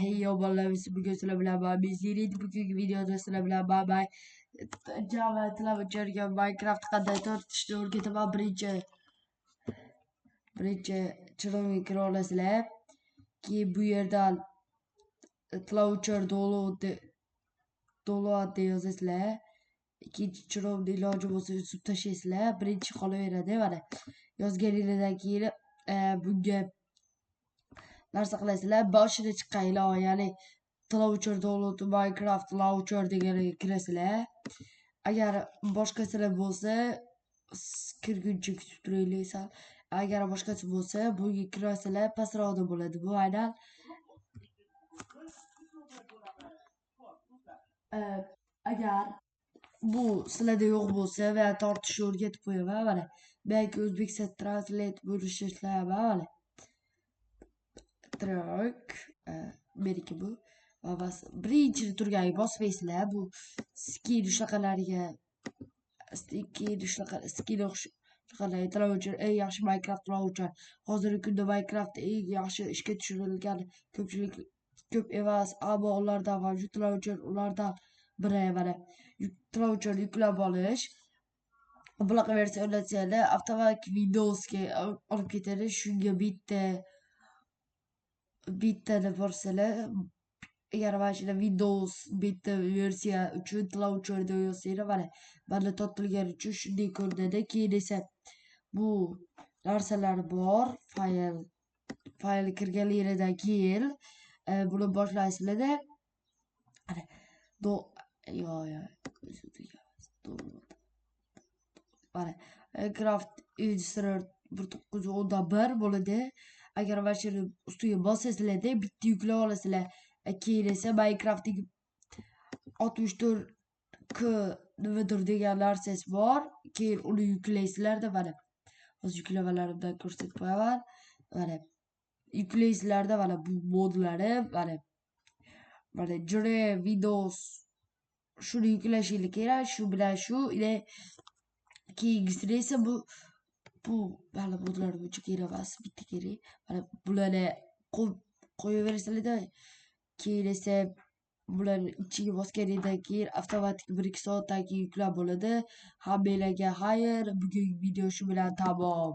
Hey yo bolalar, bugun sizlar bilan bugungi videoda sizlar bilan bay Java tilab o'rgangan Minecraft qanday tortishni o'rgataman. Birinchi chiroqni kira olasizlar. Keyin bu yerdan Cloucher download deb yozasizlar. Ikkinchi chiroqni iloji bo'lsa uzib tashlaysizlar. Birinchi qolaveradi. Mana yozganingizdan keyin bunga narsa qilasizlar. Boshida chiqqan ilova, ya'ni Cloucher download Minecraft Launcher deganiga kirasizlar. Agar boshqasilar bo'lsa kirguncha kutib turaylik. Agar boshqasi bo'lsa bunga kirasizlar, pastroqda bo'ladi. Bu aynan agar bu sizlarda yo'q bo'lsa va tortishni o'rgatib qo'yaman. Mana belki o'zbekcha translate bo'lishi ishlaman. Mana Trak meniki bu. Birinchi turganiga bosmaysizlar. Bu skin shunaqalarga launcher eng yaxshi Minecraft launcher. Hozirgi kunda Minecraft eng yaxshi ishga tushirilgan ko'p emas, ammo ulardan mavjud launcher ulardan biri. Mana launcher yuklab olish. Bunaqa versiyalar avtomatik Windowsga olib ketadi. Shunga bittani borsalar, agar mana shunda Windows bitta versiya uchun launcher deb yozsanglar, mana tortilgani uchun shunday ko'rinadi. Keyin esa bu narsalar bor. Fayl kirganligidan keyin buni boshlaysizlar. Mana Minecraft Illustrator 1911 bo'ladi. Agar mana shuni ustiga bosasizlarda bitta yuklab olasizlar. Keyin esa Minecraft 64K nimadir degan narsasi bor. Keyin uni yuklaysizlarda. Mana hozir yuklamalarimdan ko'rsatib qo'yaman. Mana yuklaysizlarda, mana bu modlari, mana Jure Windows shuni yuklashingiz kerak. Shu bilan shu ile keyingisini esa bu mana modlar bo'yicha kerak emas, bitta kerak. Mana bularni qo'yaverasizlarda. Keyin esa bularni ichiga bosganingizdan keyin avtomatik 1-2 soatdan keyin yuklab bo'ladi. Hammanglarga xayr. Bugungi video shu bilan tamom.